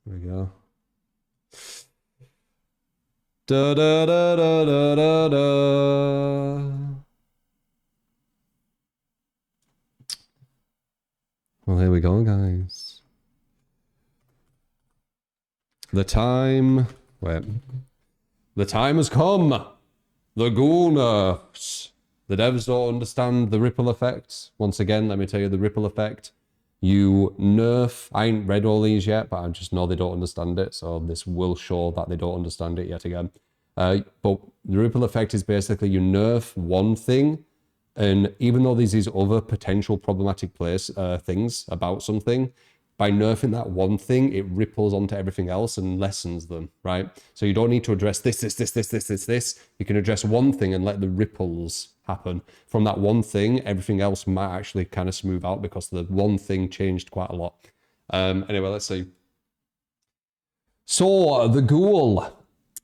There we go. Da da da da da da da. Well, here we go, guys. The time... Wait. The time has come. The Ghoul Nerfs. The devs don't understand the ripple effect. Once again, let me tell you the ripple effect. You nerf... I ain't read all these yet, but I just know they don't understand it, so this will show that they don't understand it yet again. But the ripple effect is basically you nerf one thing, and even though there's these other potential problematic things about something, by nerfing that one thing, it ripples onto everything else and lessens them, right? So you don't need to address this. You can address one thing and let the ripples happen. From that one thing, everything else might actually kind of smooth out because the one thing changed quite a lot. Anyway, let's see. So, the ghoul.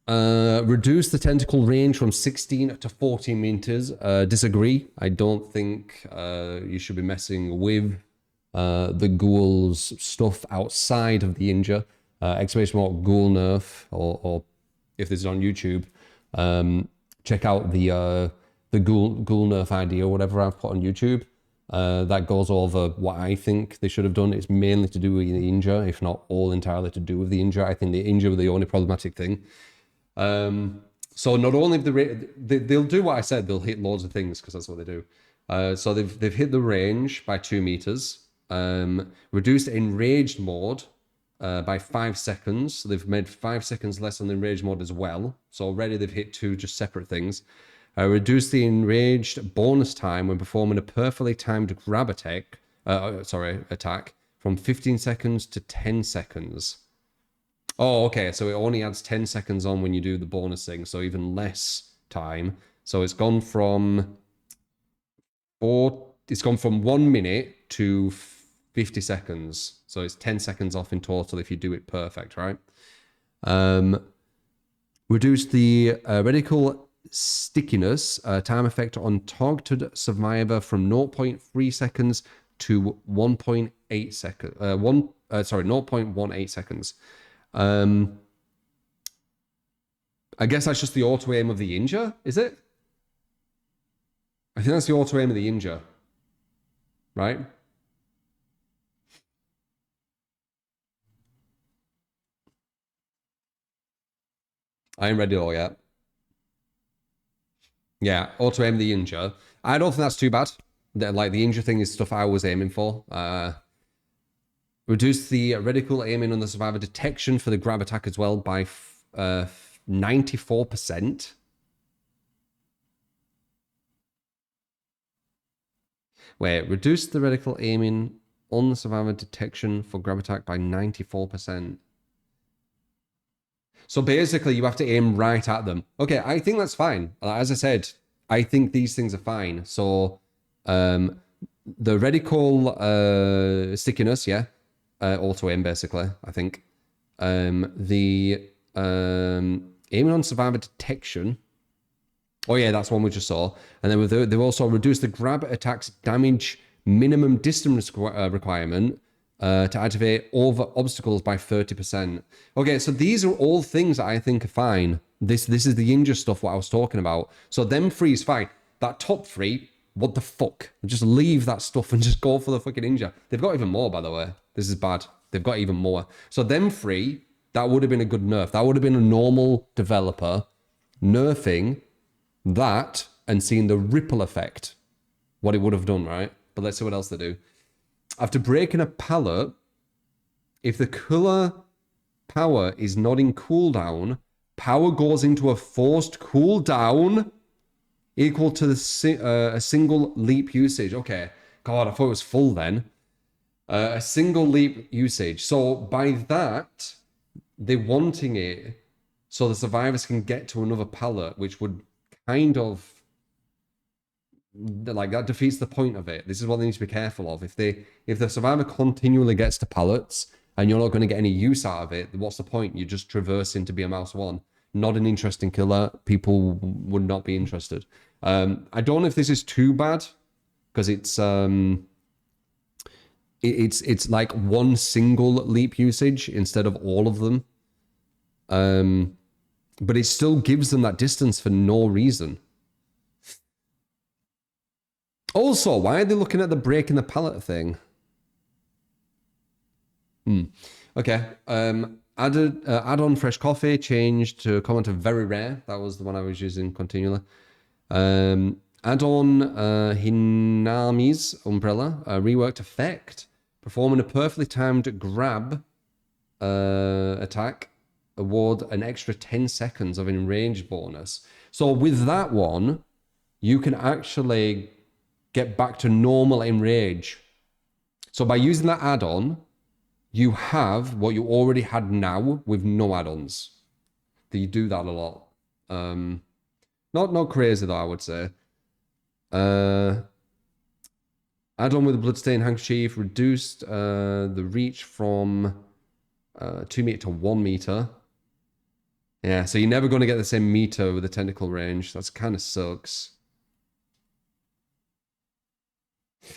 Reduce the tentacle range from 16 to 14 meters. Disagree. I don't think you should be messing with the ghoul's stuff outside of the injure. Exclamation mark ghoul nerf, or if this is on YouTube, check out the ghoul nerf idea or whatever I've put on YouTube. That goes over what I think they should have done. It's mainly to do with the injure, if not all entirely to do with the injure. I think the injure was the only problematic thing. So not only they'll do what I said, they'll hit loads of things because that's what they do. So they've hit the range by 2 meters. Reduced enraged mode by 5 seconds. So they've made 5 seconds less on the enraged mode as well. So already they've hit 2 just separate things. Reduce the enraged bonus time when performing a perfectly timed grab attack from 15 seconds to 10 seconds. Oh, okay. So it only adds 10 seconds on when you do the bonus thing, so even less time. So it's gone from 1 minute to 50 seconds. So it's 10 seconds off in total if you do it perfect, right? Reduce the reticle stickiness time effect on targeted survivor from 0.3 seconds to 1.8 seconds. 0.18 seconds. I guess that's just the auto aim of the injure, is it? I think that's the auto aim of the injure, right? I ain't read it all yet. Yeah, auto aim the injure. I don't think that's too bad. Like the injure thing is stuff I was aiming for. Reduce the reticle aiming on the survivor detection for the grab attack as well by 94%. Wait, reduce the reticle aiming on the survivor detection for grab attack by 94%. So basically, you have to aim right at them. Okay, I think that's fine. As I said, I think these things are fine. So the reticle stickiness, yeah, auto aim basically, I think. The aiming on survivor detection. Oh yeah, that's one we just saw. And then they've also reduced the grab attack's damage minimum distance requirement to activate over obstacles by 30%. Okay, so these are all things that I think are fine. This is the injure stuff what I was talking about. So them three is fine. That top three, what the fuck? Just leave that stuff and just go for the fucking injure. They've got even more, by the way. This is bad. They've got even more. So them three, that would have been a good nerf. That would have been a normal developer nerfing that and seeing the ripple effect, what it would have done, right? But let's see what else they do. After breaking a pallet, if the cooler power is not in cooldown, power goes into a forced cooldown equal to a single leap usage. Okay. God, I thought it was full then. A single leap usage. So by that, they're wanting it so the survivors can get to another pallet, which would kind of like that defeats the point of it. This is what they need to be careful of. If the survivor continually gets to pallets and you're not going to get any use out of it, what's the point? You're just traversing to be a mouse one. Not an interesting killer. People would not be interested. I don't know if this is too bad because it's it's like one single leap usage instead of all of them. But it still gives them that distance for no reason. Also, why are they looking at the breaking the pallet thing? Okay. Add on fresh coffee, changed to comment of very rare. That was the one I was using continually. Add on Hinami's umbrella, reworked effect, performing a perfectly timed grab attack, award an extra 10 seconds of enraged bonus. So with that one, you can actually get back to normal enrage. So by using that add-on, you have what you already had now with no add-ons. You do that a lot. Not crazy though, I would say. Add-on with the Bloodstained Handkerchief reduced the reach from 2 meter to 1 meter. Yeah, so you're never going to get the same meter with the tentacle range. That's kind of sucks.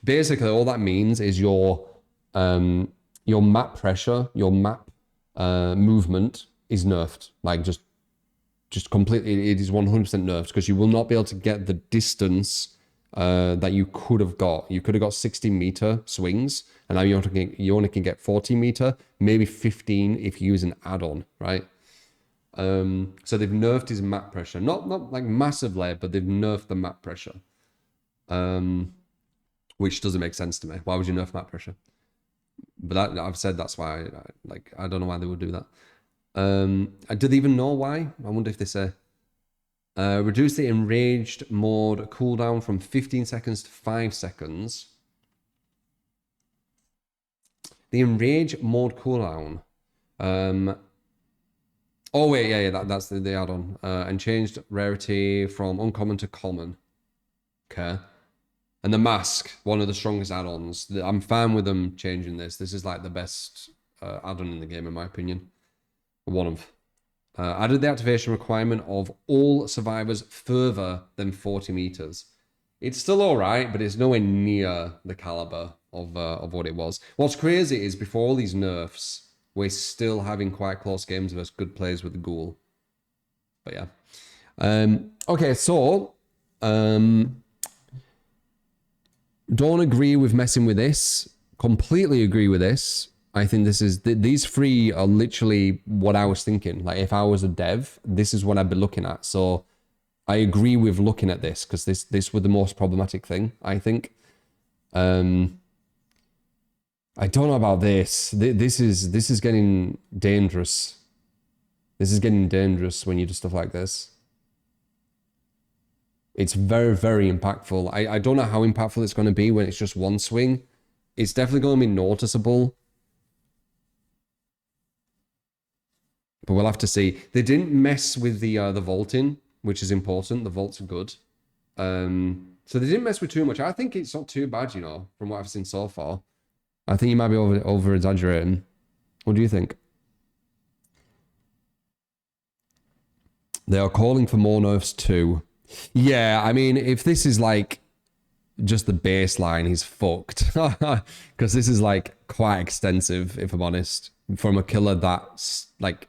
Basically, all that means is your map pressure, your map movement is nerfed. Like just completely, it is 100% nerfed because you will not be able to get the distance that you could have got. You could have got 60-meter swings, and now you only can get 40-meter, maybe 15 if you use an add-on, right? So they've nerfed his map pressure, not like massively, but they've nerfed the map pressure, which doesn't make sense to me. Why would you nerf map pressure? But I've said that's why. I don't know why they would do that. Do they even know why? I wonder if they say. Reduce the enraged mode cooldown from 15 seconds to 5 seconds. The enraged mode cooldown. Oh wait, yeah, that's the add-on. And changed rarity from uncommon to common. Okay. And the mask, one of the strongest add-ons. I'm fine with them changing this. This is like the best add-on in the game, in my opinion. One of. Added the activation requirement of all survivors further than 40 meters. It's still all right, but it's nowhere near the caliber of what it was. What's crazy is before all these nerfs, we're still having quite close games versus good players with the ghoul. But yeah. Okay, so don't agree with messing with this. Completely agree with this. I think these three are literally what I was thinking. Like if I was a dev, this is what I'd be looking at. So I agree with looking at this because this was the most problematic thing, I think. I don't know about this. This is getting dangerous. This is getting dangerous when you do stuff like this. It's very, very impactful. I don't know how impactful it's going to be when it's just one swing. It's definitely going to be noticeable. But we'll have to see. They didn't mess with the vaulting, which is important. The vaults are good. So they didn't mess with too much. I think it's not too bad, from what I've seen so far. I think you might be over exaggerating. What do you think? They are calling for more nerfs too. Yeah, I mean, if this is like just the baseline, he's fucked. Because this is like quite extensive, if I'm honest, from a killer that's like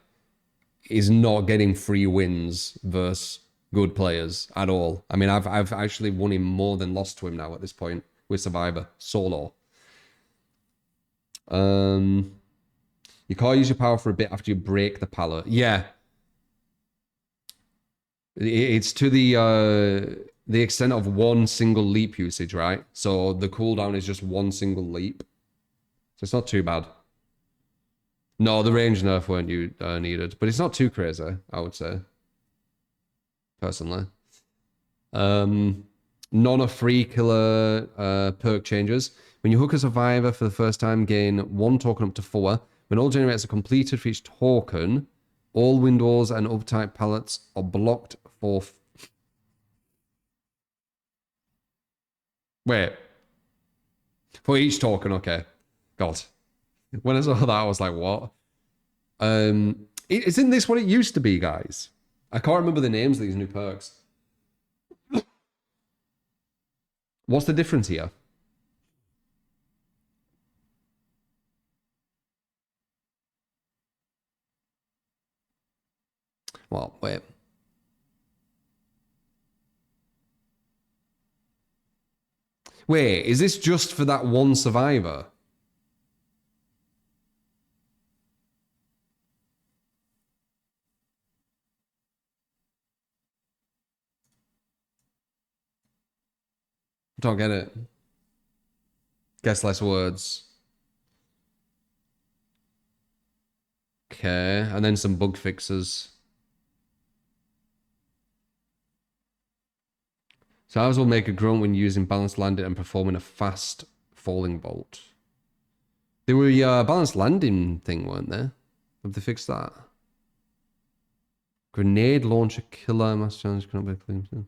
is not getting free wins versus good players at all. I mean, I've actually won him more than lost to him now at this point with Survivor solo. You can't use your power for a bit after you break the pallet. Yeah. It's to the extent of one single leap usage, right? So the cooldown is just one single leap. So it's not too bad. No, the range nerf weren't needed, but it's not too crazy, I would say. Personally. None of free killer perk changes. When you hook a survivor for the first time, gain 1 token up to 4. When all generators are completed for each token, all windows and uptight pallets are blocked for... Wait. For each token, okay. God. When I saw that, I was like, what? Isn't this what it used to be, guys? I can't remember the names of these new perks. What's the difference here? Well, wait. Wait, is this just for that one survivor? Don't get it. Guess less words. Okay, and then some bug fixes. Survivors will make a grunt when using balanced landing and performing a fast falling bolt. There were a balanced landing thing, weren't there? Have they fixed that? Grenade launcher killer mass challenge cannot be claimed.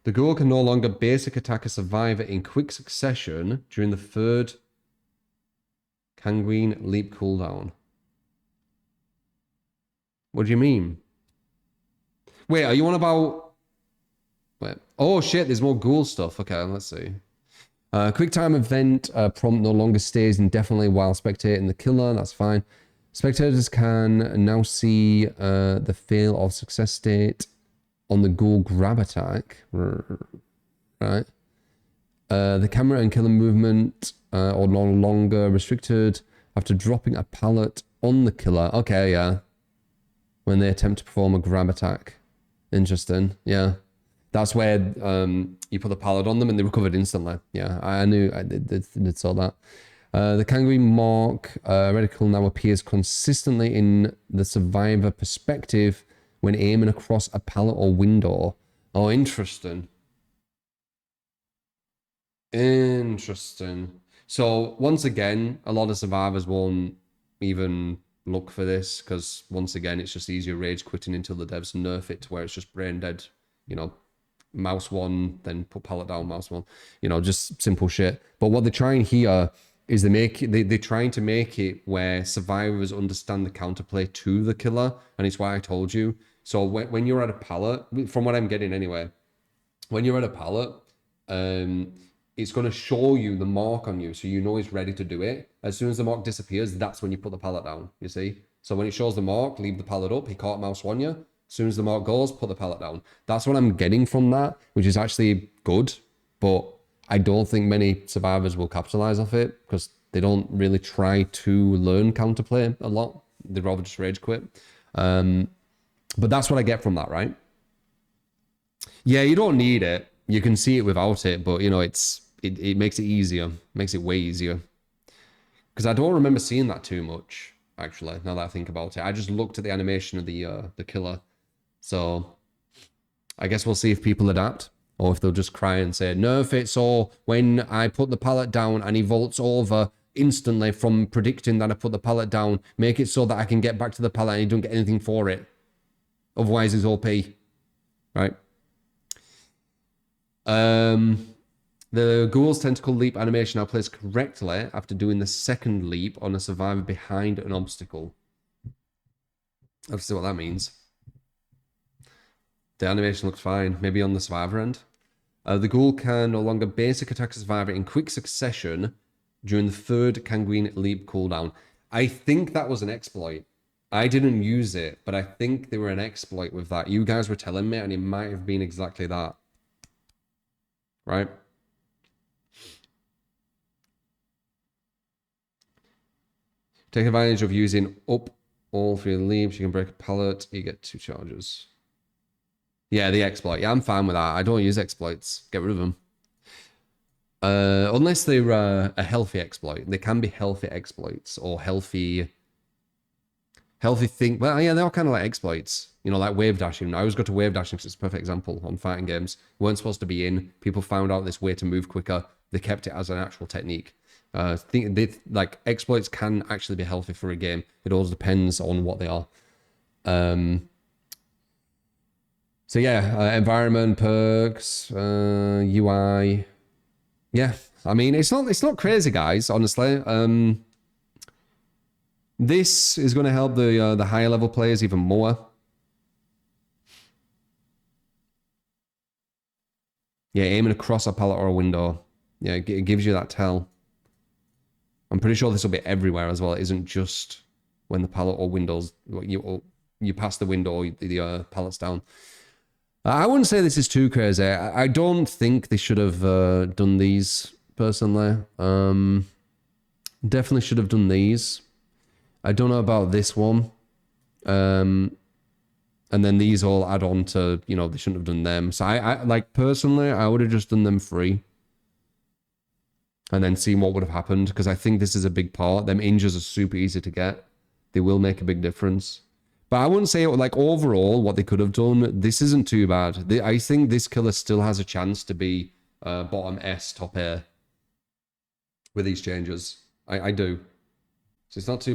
The ghoul can no longer basic attack a survivor in quick succession during the third Kanguin leap cooldown. What do you mean? Wait, are you on about... Wait. Oh shit, there's more ghoul stuff. Okay, let's see. Quick time event prompt no longer stays indefinitely while spectating the killer. That's fine. Spectators can now see the fail or success state on the ghoul grab attack. Right. The camera and killer movement are no longer restricted after dropping a pallet on the killer. Okay, yeah. When they attempt to perform a grab attack. Interesting, yeah. That's where you put the pallet on them and they recovered instantly. Yeah, I knew I did saw that. The Kangaroo mark reticle now appears consistently in the survivor perspective when aiming across a pallet or window. Oh, interesting. Interesting. So once again, a lot of survivors won't even look for this because once again, it's just easier rage quitting until the devs nerf it to where it's just brain dead, you know, mouse one, then put pallet down, mouse one, you know, just simple shit. But what they're trying here is they're trying to make it where survivors understand the counterplay to the killer, and it's why I told you. So when you're at a pallet, from what I'm getting anyway, when you're at a pallet, it's going to show you the mark on you, so you know it's ready to do it. As soon as the mark disappears, that's when you put the pallet down, you see? So when it shows the mark, leave the pallet up, he can't mouse one you. As soon as the mark goes, put the pallet down. That's what I'm getting from that, which is actually good, but I don't think many survivors will capitalize off it because they don't really try to learn counterplay a lot. They'd rather just rage quit. But that's what I get from that, right? Yeah, you don't need it. You can see it without it, but you know, it makes it easier. Makes it way easier. Because I don't remember seeing that too much, actually, now that I think about it. I just looked at the animation of the killer. So I guess we'll see if people adapt or if they'll just cry and say, nerf it so when I put the pallet down and he vaults over instantly from predicting that I put the pallet down, make it so that I can get back to the pallet and he don't get anything for it. Otherwise it's OP, right? The ghoul's tentacle leap animation now plays correctly after doing the second leap on a survivor behind an obstacle. Let's see what that means. The animation looks fine. Maybe on the survivor end. The ghoul can no longer basic attack a survivor in quick succession during the third Kanguin leap cooldown. I think that was an exploit. I didn't use it, but I think they were an exploit with that. You guys were telling me, and it might have been exactly that. Right? Take advantage of using up all three leaps. You can break a pallet. You get 2 charges. Yeah, the exploit. Yeah, I'm fine with that. I don't use exploits. Get rid of them. Unless they're a healthy exploit. They can be healthy exploits or healthy thing. Well, yeah, they're all kind of like exploits. You know, like wave dashing. I always go to wave dashing because it's a perfect example on fighting games. Weren't supposed to be in. People found out this way to move quicker. They kept it as an actual technique. Like exploits can actually be healthy for a game. It all depends on what they are. So yeah, environment, perks, UI. Yeah, I mean it's not crazy, guys. Honestly, this is going to help the higher level players even more. Yeah, aiming across a pallet or a window. Yeah, it gives you that tell. I'm pretty sure this will be everywhere as well. It isn't just when the pallet or windows you pass the window, the pallets down. I wouldn't say this is too crazy. I don't think they should have done these, personally. Definitely should have done these. I don't know about this one. And then these all add on to, you know, they shouldn't have done them. So I like, personally, I would have just done them free. And then seen what would have happened. Because I think this is a big part. Them injures are super easy to get. They will make a big difference. But I wouldn't say, like, overall, what they could have done, this isn't too bad. I think this killer still has a chance to be bottom S, top A with these changes. I do. So it's not too bad.